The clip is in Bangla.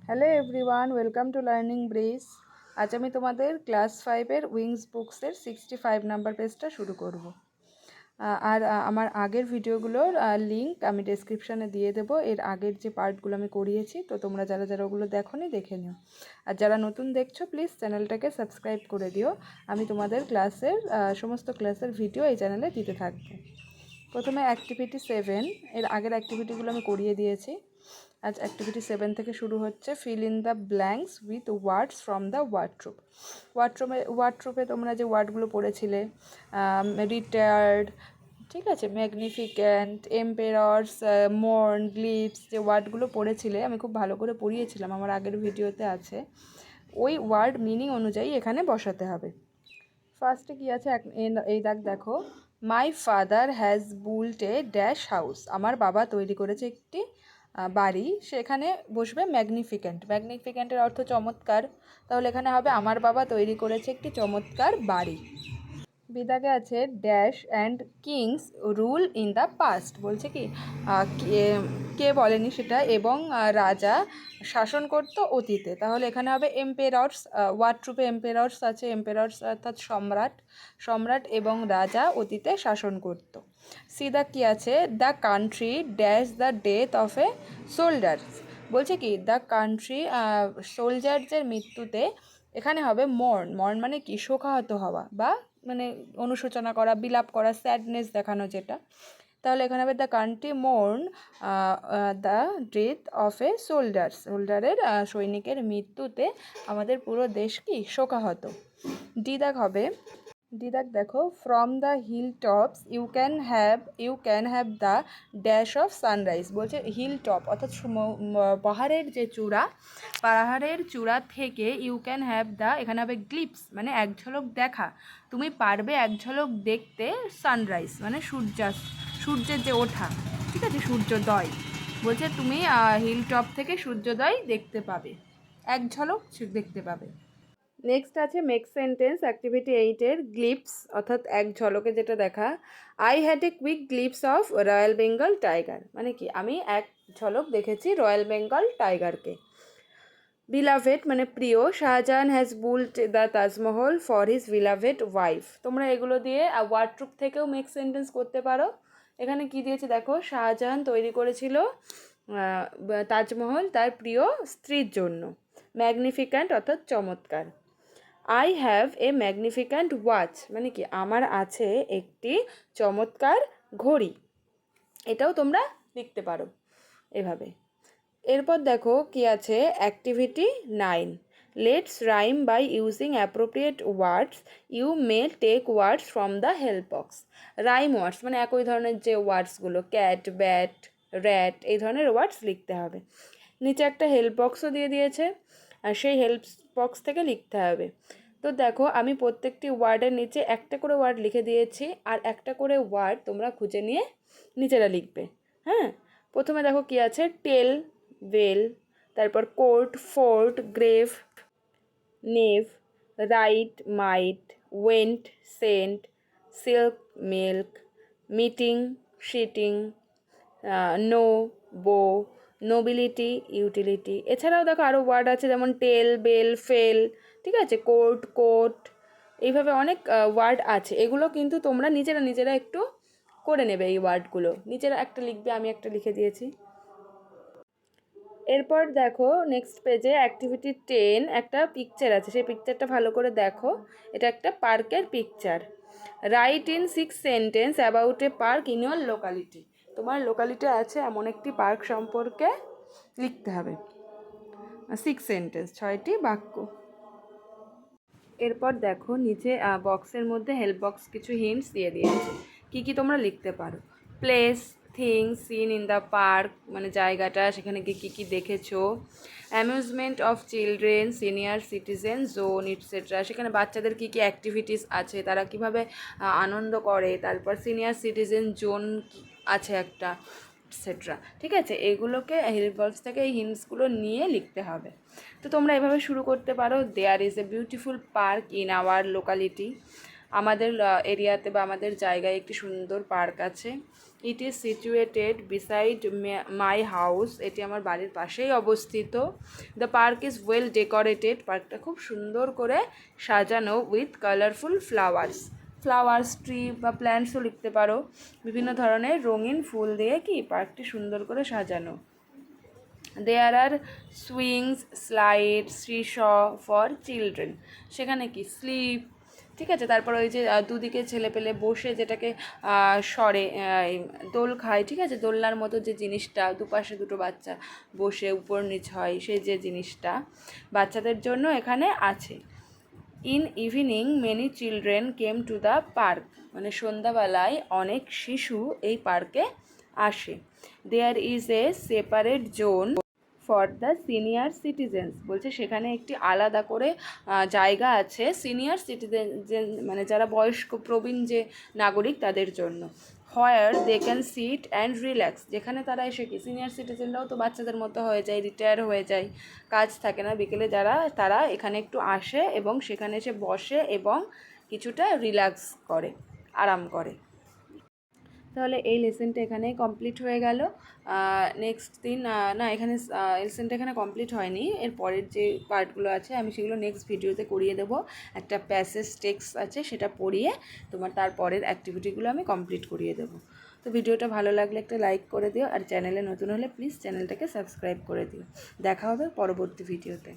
Hello everyone, welcome to learning bridge. আজ আমি তোমাদের ক্লাস 5-এর উইংস বুকসের 65 নাম্বার পেজটা শুরু করব। আর আমার আগের ভিডিওগুলোর লিঙ্ক আমি ডেসক্রিপশানে দিয়ে দেবো। এর আগের যে পার্টগুলো আমি করিয়েছি, তো তোমরা যারা যারা ওগুলো দেখোনি দেখে নিও। আর যারা নতুন দেখছো প্লিজ চ্যানেলটাকে সাবস্ক্রাইব করে দিও। আমি তোমাদের ক্লাসের সমস্ত ক্লাসের ভিডিও এই চ্যানেলে দিতে থাকবো। প্রথমে অ্যাক্টিভিটি 7, এর আগের অ্যাক্টিভিটিগুলো আমি করিয়ে দিয়েছি। আজ অ্যাক্টিভিটি 7 থেকে শুরু হচ্ছে। Fill in the blanks with words from the wardrobe. ওয়ার্ডরোবে তোমরা যে ওয়ার্ডগুলো পড়েছিলে, রিটায়ার্ড, ঠিক আছে, ম্যাগনিফিক্যান্ট, এম্পেরর্স, মর্ন, গ্লিপস, যে ওয়ার্ডগুলো পড়েছিলে আমি খুব ভালো করে পড়িয়েছিলাম, আমার আগের ভিডিওতে আছে। ওই ওয়ার্ড মিনিং অনুযায়ী এখানে বসাতে হবে। ফার্স্টে কী আছে, এই দাগ দেখো, my father has built a dash house. আমার বাবা তৈরি করেছে একটি বাড়ি। সেখানে বসবে ম্যাগনিফিক্যান্ট। ম্যাগনিফিক্যান্টের অর্থ চমৎকার, তাহলে এখানে হবে আমার বাবা তৈরি করেছে একটি চমৎকার বাড়ি। বিদাগে আছে dash and kings rule in the past. বলছে কি কে বলেনি সেটা, এবং রাজা শাসন করতো অতীতে, তাহলে এখানে হবে এম্পেরর্স। ওয়ার্ডরোবে এম্পেরর্স আছে, এম্পেরর্স অর্থাৎ সম্রাট। সম্রাট এবং রাজা অতীতে শাসন করতো। সিদা কি আছে, the country dash the death of A soldiers. বলছে কি দ্য কান্ট্রি সোলজারদের মৃত্যুতে, এখানে হবে মর্ন। মর্ন মানে কি শোকাহত হওয়া বা মানে অনুশোচনা করা, বিলাপ করা, স্যাডনেস দেখানো যেটা। তাহলে এখানে হবে the country mourn the death of a সোল্ডারের সৈনিকের মৃত্যুতে আমাদের পুরো দেশ কি শোকাহত। ডিদাক হবে, ডিদাক দেখো, from the hill tops you can have the dash of sunrise. বলছে হিল টপ অর্থাৎ পাহাড়ের যে চূড়া, পাহাড়ের চূড়া থেকে ইউ ক্যান হ্যাভ দ্য, এখানে হবে গ্লিপস মানে এক ঝলক দেখা, তুমি পারবে এক ঝলক দেখতে সানরাইজ মানে সূর্যের যে ওঠা, ঠিক আছে, সূর্যোদয়। বলছে তুমি হিল টপ থেকে সূর্যোদয় দেখতে পাবে, এক ঝলক দেখতে পাবে। নেক্সট আছে মেক সেন্টেন্স, অ্যাক্টিভিটি 8-এর গ্লিপস অর্থাৎ এক ঝলকে যেটা দেখা। I had a quick glimpse of royal Bengal tiger, মানে কি আমি এক ঝলক দেখেছি রয়্যাল বেঙ্গল টাইগারকে। বিলাভেড মানে প্রিয়, Shahjahan has built the Taj Mahal for his beloved wife. তোমরা এগুলো দিয়ে ওয়ার্ডরোব থেকেও মেক সেন্টেন্স করতে পারো। এখানে কি দিয়েছে দেখো, শাহজাহান তৈরি করেছিল তাজমহল তার প্রিয় স্ত্রীর জন্য। ম্যাগনিফিক্যান্ট অর্থাৎ চমৎকার। আই হ্যাভ এ ম্যাগনিফিক্যান্ট ওয়াচ, মানে কি আমার আছে একটি চমৎকার ঘড়ি। এটাও তোমরা লিখতে পারো এভাবে। এরপর দেখো কি আছে, activity 9, let's rhyme by using appropriate words, you may take words from the help box. Rhyme words মানে একই ধরনের যে ওয়ার্ডসগুলো, ক্যাট, ব্যাট, র্যাট, এই ধরনের ওয়ার্ডস লিখতে হবে। নিচে একটা হেল্প বক্সও দিয়ে দিয়েছে, আর সেই হেল্প বক্স থেকে লিখতে হবে। তো দেখো আমি প্রত্যেকটি ওয়ার্ডের নিচে একটা করে ওয়ার্ড লিখে দিয়েছি, আর একটা করে ওয়ার্ড তোমরা খুঁজে নিয়ে নিচেরা লিখবে। হ্যাঁ, প্রথমে দেখো কি আছে, টেল, বেল, তারপর court, fort, grave, nave, right, might, went, sent, silk, milk, meeting, sheeting, no, bow, nobility, utility. এছাড়াও দেখো আরও ওয়ার্ড আছে, যেমন টেল, বেল, ফেল, ঠিক আছে, কোর্ট, কোট, এইভাবে অনেক ওয়ার্ড আছে। এগুলো কিন্তু তোমরা নিজেরা একটু করে নেবে। এই ওয়ার্ডগুলো নিজেরা একটা লিখবে, আমি একটা লিখে দিয়েছি। এরপর দেখো নেক্সট পেজে অ্যাক্টিভিটি 10, একটা পিকচার আছে, সেই পিকচারটা ভালো করে দেখো। এটা একটা পার্কের picture. Right in 6 sentence about a park in your locality. তোমার লোকালিটি আছে এমন একটি পার্ক সম্পর্কে লিখতে হবে। 6 সেন্টেন্স, 6টি বাক্য। এরপর দেখো নিচে বক্সের মধ্যে হেল্প বক্স কিছু হিন্টস দিয়ে দিয়েছে, কী কী তোমরা লিখতে পারো। Place, things, seen in the park মানে জায়গাটা, সেখানে গিয়ে কী কী দেখেছো। Amusement of children, senior citizen, zone et cetera, সেখানে বাচ্চাদের কী কী অ্যাক্টিভিটিস আছে, তারা কীভাবে আনন্দ করে। তারপর সিনিয়র সিটিজেন জোন আছে একটা, এটসেট্রা, ঠিক আছে। এগুলোকে হেল্প বক্স থেকে এই হিন্টসগুলো নিয়ে লিখতে হবে। তো তোমরা এভাবে শুরু করতে পারো। There is a beautiful park in our locality. আমাদের এরিয়াতে বা আমাদের জায়গায় একটি সুন্দর পার্ক আছে। It is situated beside my house, এটি আমার বাড়ির পাশেই অবস্থিত। The park is well decorated, পার্কটা খুব সুন্দর করে সাজানো উইথ কালারফুল ফ্লাওয়ার্স ট্রি বা প্ল্যান্টসও লিখতে পারো, বিভিন্ন ধরনের রঙিন ফুল দিয়ে কি পার্কটি সুন্দর করে সাজানো। দেয়ার আর সুইংস, স্লাইড, শ্রীশ ফর চিলড্রেন, সেখানে কি স্লিপ, ঠিক আছে। তারপর ওই যে দুদিকে ছেলে পেলে বসে যেটাকে সরে দোল খায়, ঠিক আছে, দোলনার মতো যে জিনিসটা, দুপাশে দুটো বাচ্চা বসে উপর নিচ হয়, সেই যে জিনিসটা বাচ্চাদের জন্য এখানে আছে। In evening many children came to the park, মানে সন্ধ্যাবেলায় অনেক শিশু এই পার্কে আসে। There is a separate zone for the senior citizens, বলছে সেখানে একটি আলাদা করে জায়গা আছে সিনিয়র সিটিজেন, মানে যারা বয়স্ক প্রবীণ যে নাগরিক তাদের জন্য। Where they can sit and relax, যেখানে তারা এসে কি, সিনিয়র সিটিজেনরাও তো বাচ্চাদের মতো হয়ে যায়, রিটায়ার হয়ে যায়, কাজ থাকে না, বিকেলে তারা এখানে একটু আসে এবং সেখানে এসে বসে এবং কিছুটা রিল্যাক্স করে, আরাম করে। তাহলে এই লেসনটা এখানেই কমপ্লিট হয়ে গেল। নেক্সট দিন না, এখানে লেসনটা এখানে কমপ্লিট হয়নি, এর পরের যে পার্টগুলো আছে আমি সেগুলো নেক্সট ভিডিওতে করিয়ে দেবো। একটা প্যাসেজ টেক্সট আছে, সেটা পড়িয়ে তোমার তারপরের অ্যাক্টিভিটিগুলো আমি কমপ্লিট করিয়ে দেবো। তো ভিডিওটা ভালো লাগলে একটা লাইক করে দিও, আর চ্যানেলে নতুন হলে প্লিজ চ্যানেলটাকে সাবস্ক্রাইব করে দিও। দেখা হবে পরবর্তী ভিডিওতে।